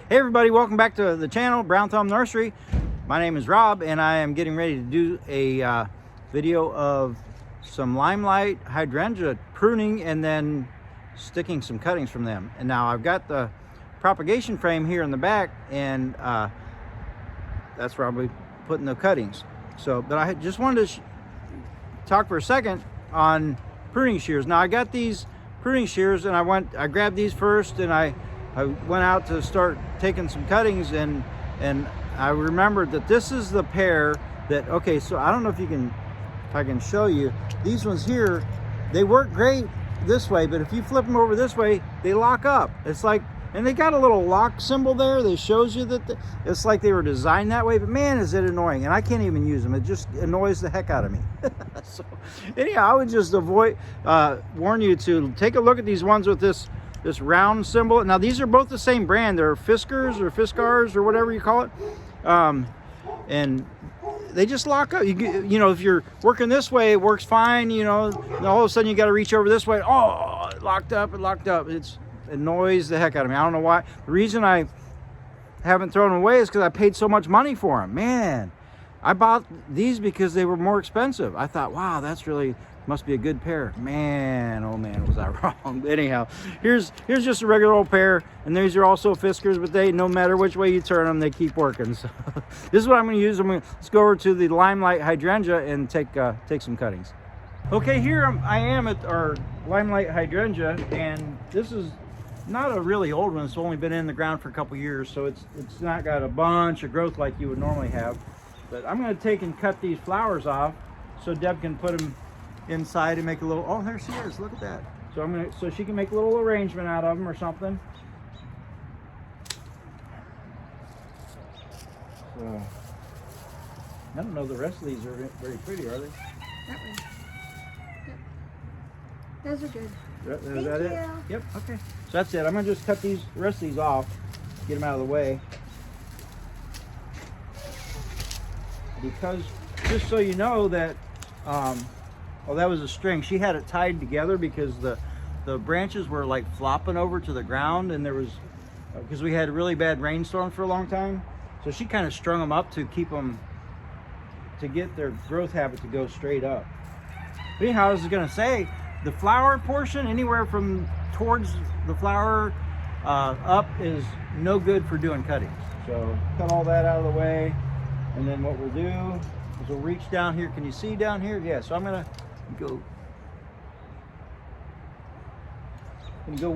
Hey everybody, welcome back to the channel, Brown Thumb Nursery. My name is Rob and I am getting ready to do a video of some Limelight Hydrangea pruning and then sticking some cuttings from them. And now I've got the propagation frame here in the back, and that's where I'll be putting the cuttings. So, but I just wanted to talk for a second on pruning shears. Now I got these pruning shears and I grabbed these first, and I went out to start taking some cuttings, and I remembered that this is the pair that, okay, so I don't know if I can show you. These ones here, they work great this way, but if you flip them over this way, they lock up. It's like, and they got a little lock symbol there that shows you that it's like they were designed that way, but man, is it annoying, and I can't even use them. It just annoys the heck out of me. So anyhow, I would just warn you to take a look at these ones with this round symbol. Now these are both the same brand. They're Fiskars or Fiskars or whatever you call it, and they just lock up. You know, if you're working this way, it works fine, you know, and all of a sudden you got to reach over this way. Oh, it locked up. It annoys the heck out of me. I don't know why. The reason I haven't thrown them away is because I paid so much money for them. Man, I bought these because they were more expensive. I thought, wow, that's really must be a good pair. Man, oh man, was I wrong. But anyhow, here's just a regular old pair, and these are also Fiskars, but they, no matter which way you turn them, they keep working. So this is what I'm going to use. Let's go over to the Limelight Hydrangea and take some cuttings. Okay, here I am at our Limelight Hydrangea, and this is not a really old one. It's only been in the ground for a couple years, so it's not got a bunch of growth like you would normally have. But I'm going to take and cut these flowers off so Deb can put them inside and make a little, oh, there she is, look at that. So she can make a little arrangement out of them or something. So I don't know, the rest of these are very pretty, are they? That one. Yep. Those are good. Is that it? Yep, okay. So that's it. I'm gonna just cut the rest of these off, get them out of the way. Because, just so you know that, oh, that was a string. She had it tied together because the branches were like flopping over to the ground, and there was, because we had a really bad rainstorm for a long time, so she kind of strung them up to keep them, to get their growth habit to go straight up. But anyhow, I was gonna say, the flower portion, anywhere from towards the flower up, is no good for doing cuttings. So cut all that out of the way, and then what we'll do is we'll reach down here. Can you see down here? Yeah, so I'm gonna go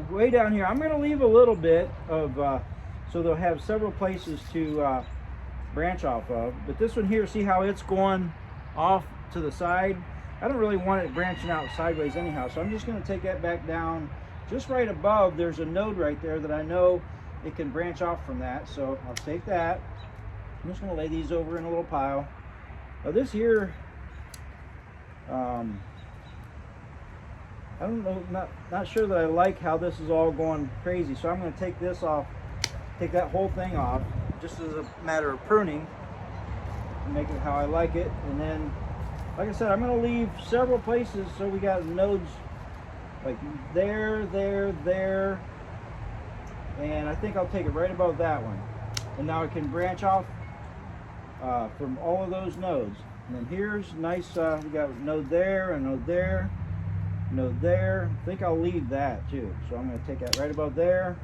way down here. I'm going to leave a little bit of so they'll have several places to branch off of, but this one here, see how it's going off to the side? I don't really want it branching out sideways anyhow, so I'm just going to take that back down. Just right above, there's a node right there that I know it can branch off from that, so I'll take that. I'm just going to lay these over in a little pile. Now this here, I don't know, not sure that I like how this is all going crazy, so I'm going to take this off, take that whole thing off, just as a matter of pruning, and make it how I like it. And then, like I said, I'm going to leave several places, so we got nodes like there, and I think I'll take it right above that one. And now it can branch off from all of those nodes. And then here's nice, we got a node there, a node there, node there. I think I'll leave that too. So I'm going to take that right above there.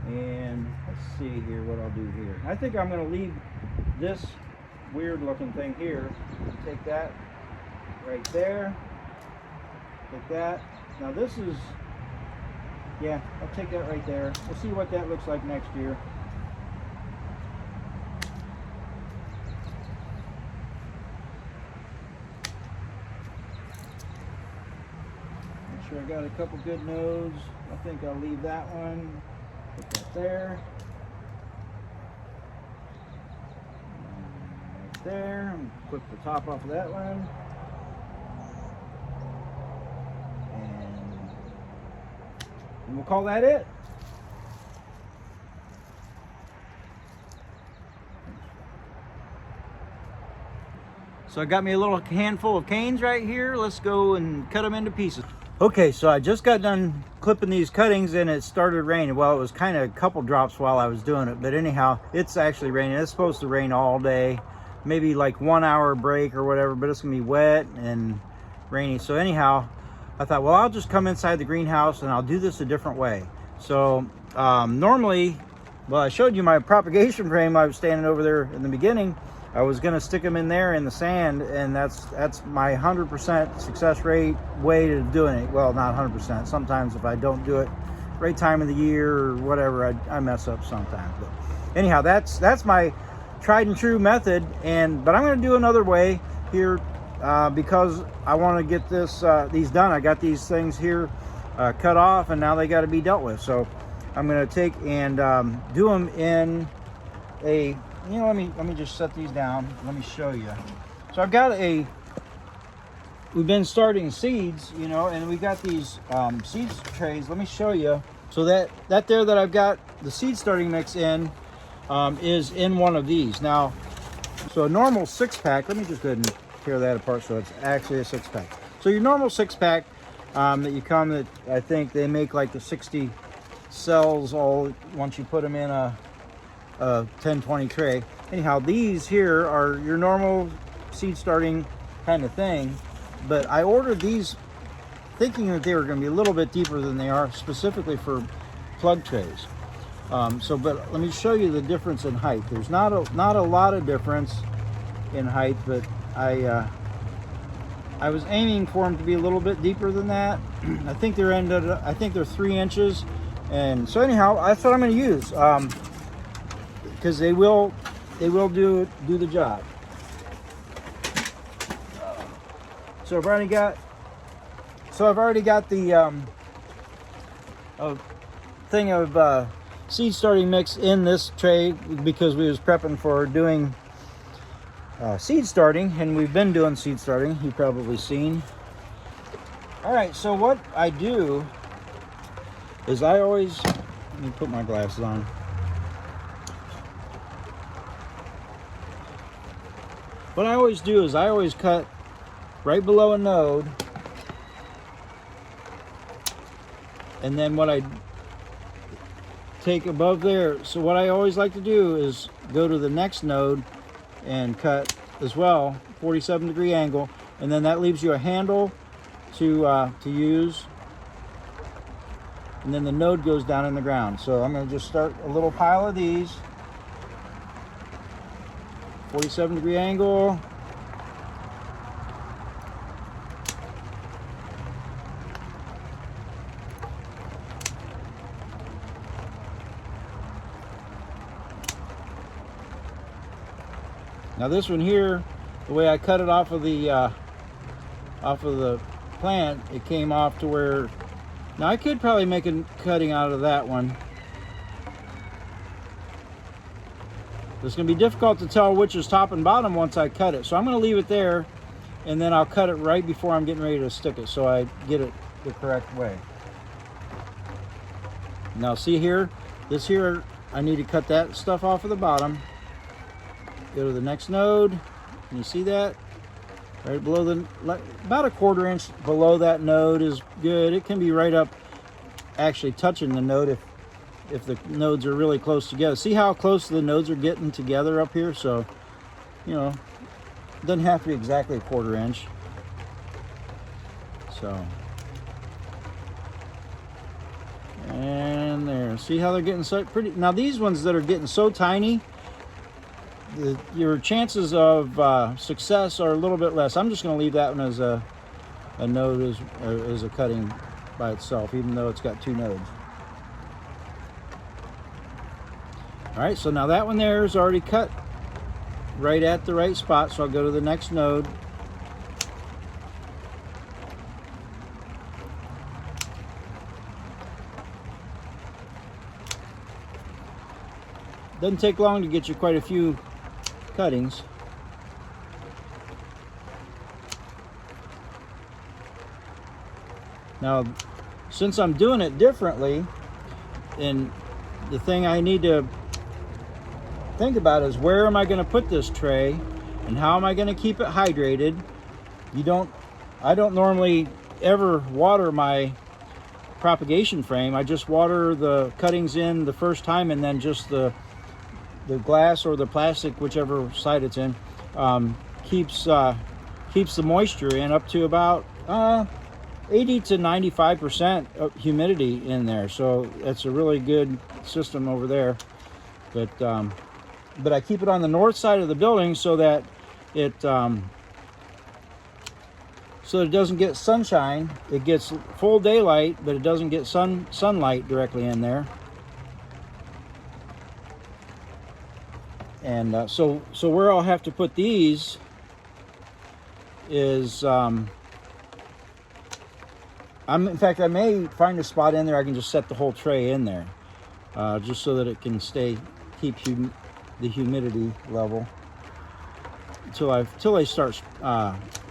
And let's see here what I'll do here. I think I'm going to leave this weird looking thing here. Take that right there. Take that. Now this is, yeah, I'll take that right there. We'll see what that looks like next year. Sure, I got a couple good nodes. I think I'll leave that one. Put that there. Right there. And clip the top off of that one. And we'll call that it. So I got me a little handful of canes right here. Let's go and cut them into pieces. Okay, so I just got done clipping these cuttings and it started raining. Well, it was kind of a couple drops while I was doing it, but anyhow, it's actually raining. It's supposed to rain all day, maybe like 1 hour break or whatever, but it's gonna be wet and rainy. So anyhow, I thought, well, I'll just come inside the greenhouse and I'll do this a different way. So normally, well, I showed you my propagation frame. I was standing over there in the beginning. I was gonna stick them in there in the sand, and that's my 100% success rate way to doing it. Well, not 100%. Sometimes if I don't do it right time of the year or whatever, I mess up sometimes. But anyhow, that's my tried and true method. But I'm gonna do another way here because I want to get these done. I got these things here cut off, and now they got to be dealt with. So I'm gonna take and do them in a. You know, let me just set these down. Let me show you. So I've got we've been starting seeds, you know, and we've got these seed trays. Let me show you. So that there that I've got the seed starting mix in is in one of these. Now, so a normal 6-pack, let me just go ahead and tear that apart so it's actually a 6-pack. So your normal 6-pack that you come, that I think they make like the 60 cells all once you put them in a 10-20 tray. Anyhow, these here are your normal seed starting kind of thing, but I ordered these thinking that they were going to be a little bit deeper than they are, specifically for plug trays. But let me show you the difference in height. There's not a lot of difference in height, but I was aiming for them to be a little bit deeper than that. I think they're 3 inches, and so anyhow, that's what I'm going to use. Because they will do the job. So I've already got the thing of seed starting mix in this tray because we was prepping for doing seed starting, and we've been doing seed starting. You've probably seen. All right, so what I do is let me put my glasses on. What I always do is I always cut right below a node, and then what I take above there. So what I always like to do is go to the next node and cut as well, 47-degree angle, and then that leaves you a handle to use, and then the node goes down in the ground. So I'm going to just start a little pile of these. 47-degree angle. Now this one here, the way I cut it off of the plant, it came off to where, now I could probably make a cutting out of that one. It's going to be difficult to tell which is top and bottom once I cut it. So I'm going to leave it there, and then I'll cut it right before I'm getting ready to stick it so I get it the correct way. Now see here, I need to cut that stuff off of the bottom. Go to the next node. Can you see that? Right below about a 1/4 inch below that node is good. It can be right up actually touching the node if the nodes are really close together. See how close the nodes are getting together up here? So, you know, it doesn't have to be exactly a 1/4 inch. So, and there. See how they're getting so pretty? Now these ones that are getting so tiny, your chances of success are a little bit less. I'm just going to leave that one as a node, as a cutting by itself, even though it's got 2 nodes. All right, so now that one there is already cut right at the right spot, so I'll go to the next node. Doesn't take long to get you quite a few cuttings. Now, since I'm doing it differently, and the thing I need to think about is where am I going to put this tray and how am I going to keep it hydrated. I don't normally ever water my propagation frame. I just water the cuttings in the first time, and then just the glass or the plastic, whichever side it's in, keeps the moisture in up to about 80 to 95% humidity in there. So that's a really good system over there. But I keep it on the north side of the building so that it doesn't get sunshine. It gets full daylight, but it doesn't get sunlight directly in there. And so where I'll have to put these is in fact, I may find a spot in there I can just set the whole tray in there, just so that it can keep the humidity level till they start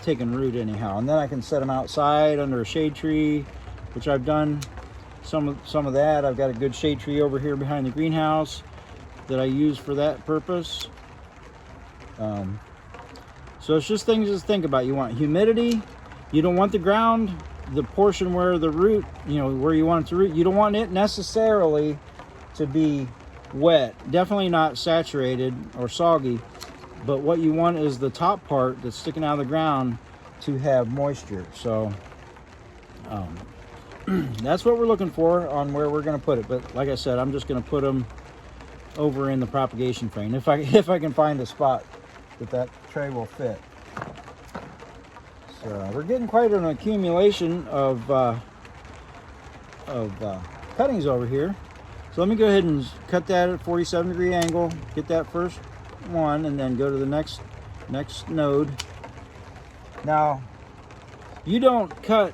taking root anyhow. And then I can set them outside under a shade tree, which I've done some of that. I've got a good shade tree over here behind the greenhouse that I use for that purpose. So it's just things to think about. You want humidity. You don't want the ground, the portion where the root, where you want it to root, you don't want it necessarily to be wet. Definitely not saturated or soggy. But what you want is the top part that's sticking out of the ground to have moisture. So that's what we're looking for on where we're going to put it. But like I said, I'm just going to put them over in the propagation frame if I can find a spot that tray will fit. So we're getting quite an accumulation of cuttings over here. So let me go ahead and cut that at a 47-degree angle, get that first one, and then go to the next node. Now, you don't cut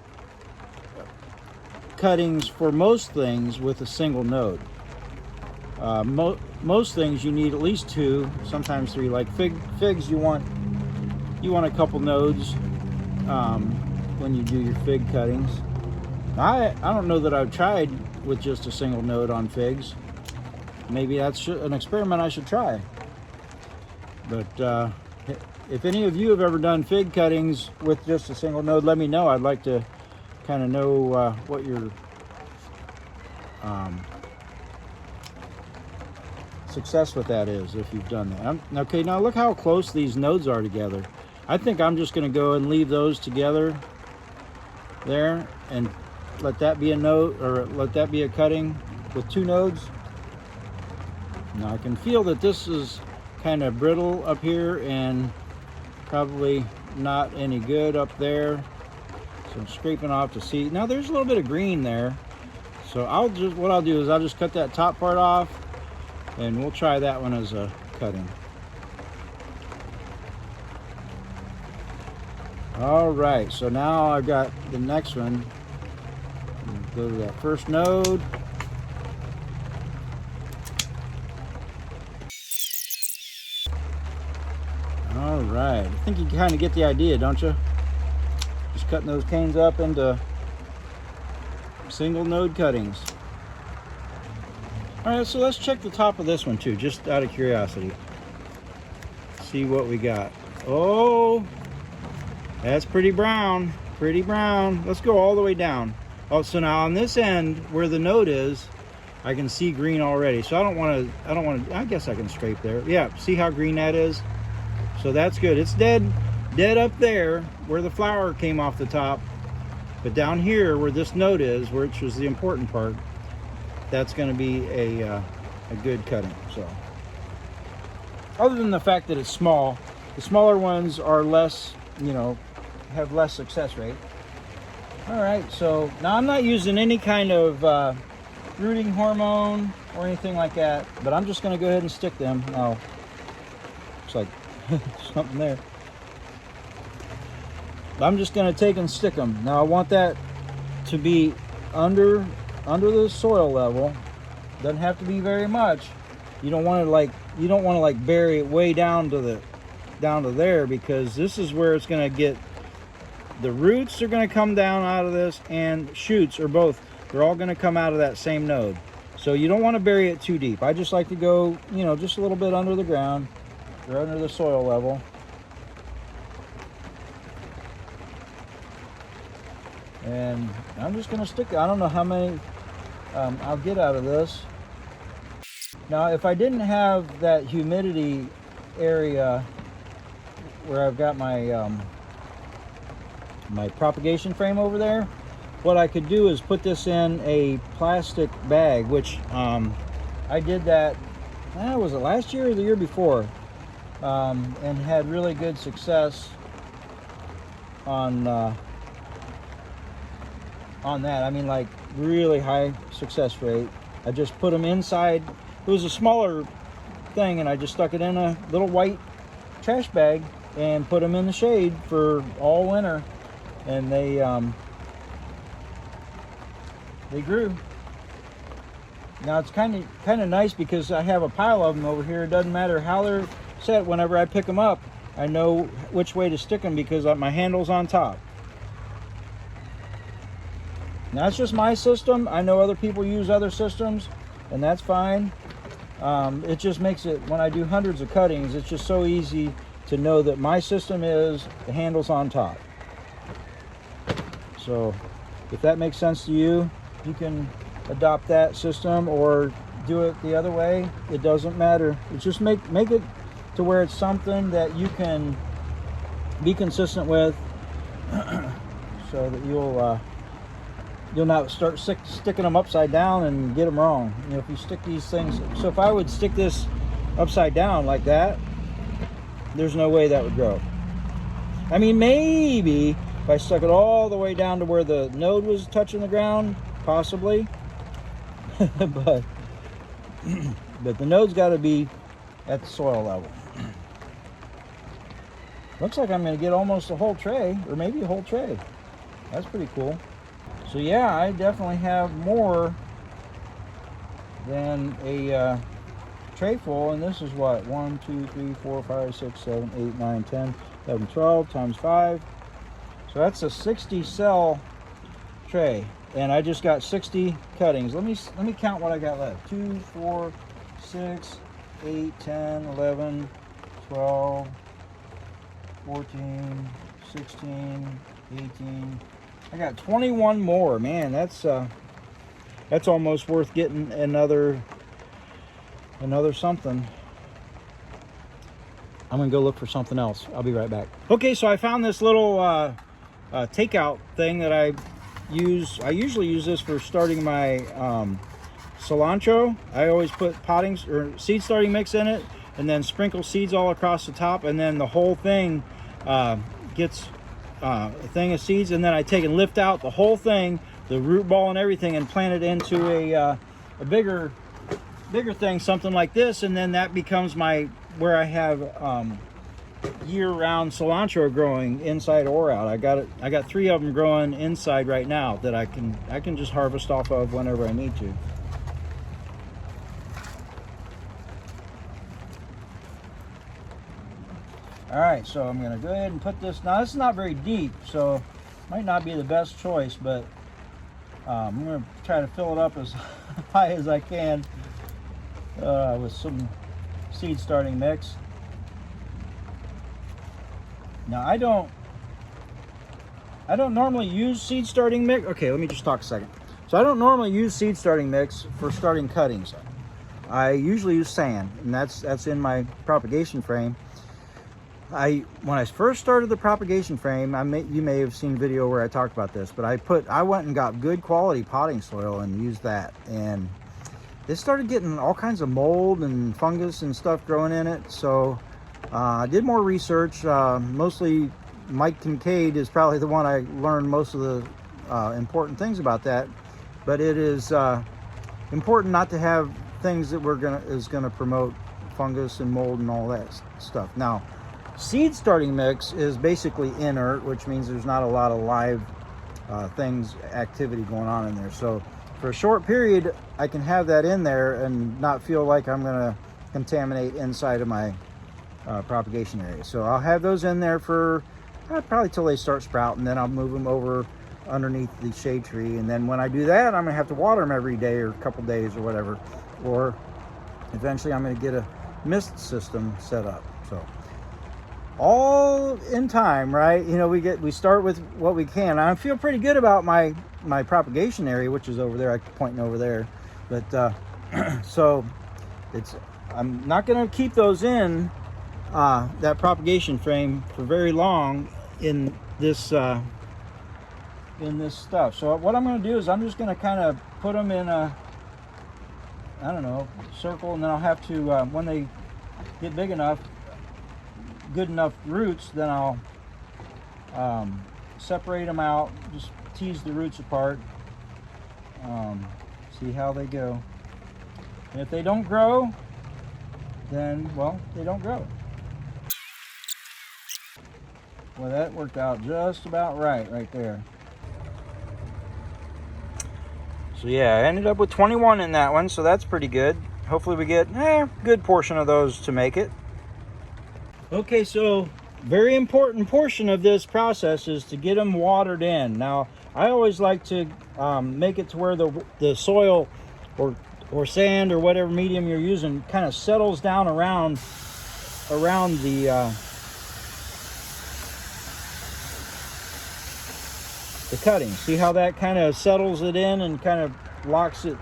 cuttings for most things with a single node. Most things you need at least 2, sometimes 3. Like figs, you want a couple nodes when you do your fig cuttings. I don't know that I've tried with just a single node on figs. Maybe that's an experiment I should try. But if any of you have ever done fig cuttings with just a single node, let me know. I'd like to kind of know what your success with that is, if you've done that. Okay, now look how close these nodes are together. I think I'm just going to go and leave those together there and let that be a node, or let that be a cutting with 2 nodes. Now I can feel that this is kind of brittle up here and probably not any good up there. So I'm scraping off to see. Now there's a little bit of green there. So what I'll do is I'll just cut that top part off, and we'll try that one as a cutting. All right, so now I've got the next one. Go to that first node. All right, I think you kind of get the idea, don't you? Just cutting those canes up into single node cuttings. All right, so let's check the top of this one too, just out of curiosity. See what we got. Oh, that's pretty brown, pretty brown. Let's go all the way down. Oh, so now on this end where the node is, I can see green already. So I don't want to, I guess I can scrape there. Yeah, see how green that is? So that's good. It's dead up there where the flower came off the top. But down here where this node is, which was the important part, that's going to be a good cutting. So other than the fact that it's small, the smaller ones are less, have less success rate. All right, so now I'm not using any kind of rooting hormone or anything like that, but I'm just going to go ahead and stick them. Oh, looks like something there. I'm just going to take and stick them. Now I want that to be under the soil level. Doesn't have to be very much. You don't want to bury it way down to there, because this is where it's going to get, the roots are going to come down out of this, and shoots, or both, they're all going to come out of that same node. So you don't want to bury it too deep. I just like to go, just a little bit under the ground, or under the soil level. And I'm just going to stick it. I don't know how many I'll get out of this. Now, if I didn't have that humidity area where I've got my my propagation frame over there, what I could do is put this in a plastic bag, which I did that, was it last year or the year before? And had really good success on that. I mean, like really high success rate. I just put them inside. It was a smaller thing, and I just stuck it in a little white trash bag and put them in the shade for all winter, and they grew. Now it's kind of nice because I have a pile of them over here. It doesn't matter how they're set. Whenever I pick them up, I know which way to stick them because my handle's on top. Now it's just my system. I know other people use other systems, and that's fine. It just makes it, when I do hundreds of cuttings, it's just so easy to know that my system is the handle's on top. So if that makes sense to you, you can adopt that system or do it the other way. It doesn't matter. It's just make it to where it's something that you can be consistent with, so that you'll not start sticking them upside down and get them wrong. You know, if you stick these things, so if I would stick this upside down like that, there's no way that would grow. I mean, maybe if I stuck it all the way down to where the node was touching the ground, possibly. but the node's got to be at the soil level. Looks like I'm going to get almost a whole tray, or maybe a whole tray. That's pretty cool. So yeah, I definitely have more than a tray full, and this is what, 1, 2, 3, 4, 5, 6, 7, 8, 9, 10, 11, 12 times 5. So that's a 60 cell tray, and I just got 60 cuttings. Let me count what I got left. 2, 4, 6, 8, 10, 11, 12, 14, 16, 18. I got 21 more. Man, that's almost worth getting another something. I'm gonna go look for something else. I'll be right back. Okay, so I found this little takeout thing that I use. I usually use this for starting my cilantro. I always put pottings or seed starting mix in it, and then sprinkle seeds all across the top, and then the whole thing gets a thing of seeds, and then I take and lift out the whole thing, the root ball and everything, and plant it into a bigger thing, something like this, and then that becomes where I have year-round cilantro growing inside or out. I got 3 of them growing inside right now that I can just harvest off of whenever I need to. All right, so I'm gonna go ahead and put this. Now this is not very deep, so might not be the best choice, but I'm gonna try to fill it up as high as I can with some seed starting mix. Now I don't normally use seed starting mix. Okay, let me just talk a second. So I don't normally use seed starting mix for starting cuttings. I usually use sand, and that's in my propagation frame. When I first started the propagation frame, you may have seen a video where I talked about this, but I went and got good quality potting soil and used that, and it started getting all kinds of mold and fungus and stuff growing in it. So I did more research. Mostly Mike Kincaid is probably the one I learned most of the important things about that, but it is important not to have things that is gonna promote fungus and mold and all that stuff. Now, seed starting mix is basically inert, which means there's not a lot of live activity going on in there. So for a short period, I can have that in there and not feel like I'm gonna contaminate inside of my propagation area. So I'll have those in there for probably till they start sprouting, then I'll move them over underneath the shade tree. And then when I do that, I'm gonna have to water them every day or a couple days or whatever, or eventually I'm gonna get a mist system set up. So all in time, right? You know, we start with what we can. I feel pretty good about my propagation area, which is over there. I'm pointing over there, but so I'm not going to keep those in that propagation frame for very long in this stuff. So what I'm going to do is I'm just going to kind of put them in a, I don't know, circle, and then I'll have to when they get big enough, good enough roots, then I'll separate them out, just tease the roots apart, see how they go. And if they don't grow, then, well, they don't grow. Well, that worked out just about right there. So yeah, I ended up with 21 in that one, so that's pretty good. Hopefully we get a good portion of those to make it. Okay, so very important portion of this process is to get them watered in. Now, I always like to make it to where the soil or sand or whatever medium you're using kind of settles down around the cutting. See how that kind of settles it in and kind of locks it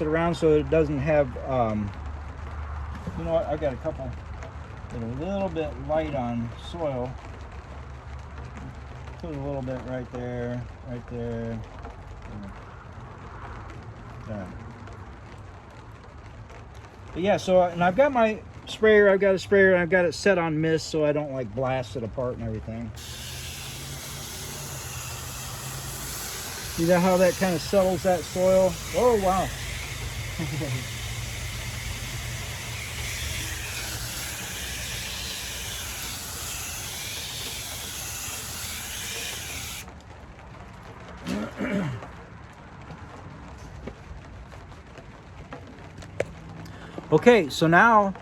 around so it doesn't have you know what, I got a couple that are a little bit light on soil. Put a little bit right there. There. But yeah, so, and I've got my sprayer, I've got a sprayer, and I've got it set on mist so I don't like blast it apart and everything. See that, how that kind of settles that soil? Oh, wow. Okay, so now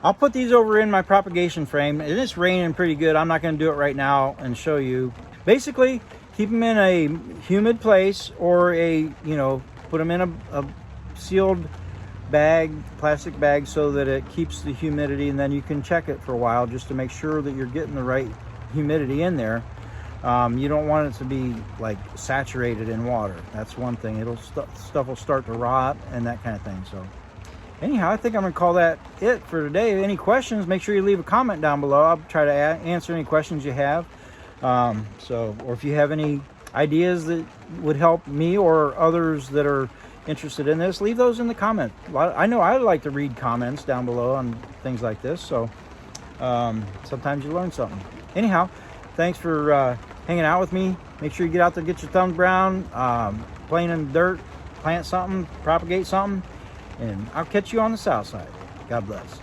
I'll put these over in my propagation frame, and it's raining pretty good. I'm not going to do it right now and show you. Basically, keep them in a humid place, or put them in a sealed bag, plastic bag, so that it keeps the humidity, and then you can check it for a while just to make sure that you're getting the right humidity in there. You don't want it to be like saturated in water. That's one thing. Stuff will start to rot and that kind of thing. So anyhow, I think I'm gonna call that it for today. Any questions, make sure you leave a comment down below. I'll try to answer any questions you have. Or if you have any ideas that would help me or others that are interested in this, leave those in the comment. I know I like to read comments down below on things like this, so sometimes you learn something. Anyhow, thanks for hanging out with me. Make sure you get out there, get your thumbs brown, playing in the dirt, plant something, propagate something, and I'll catch you on the south side. God bless.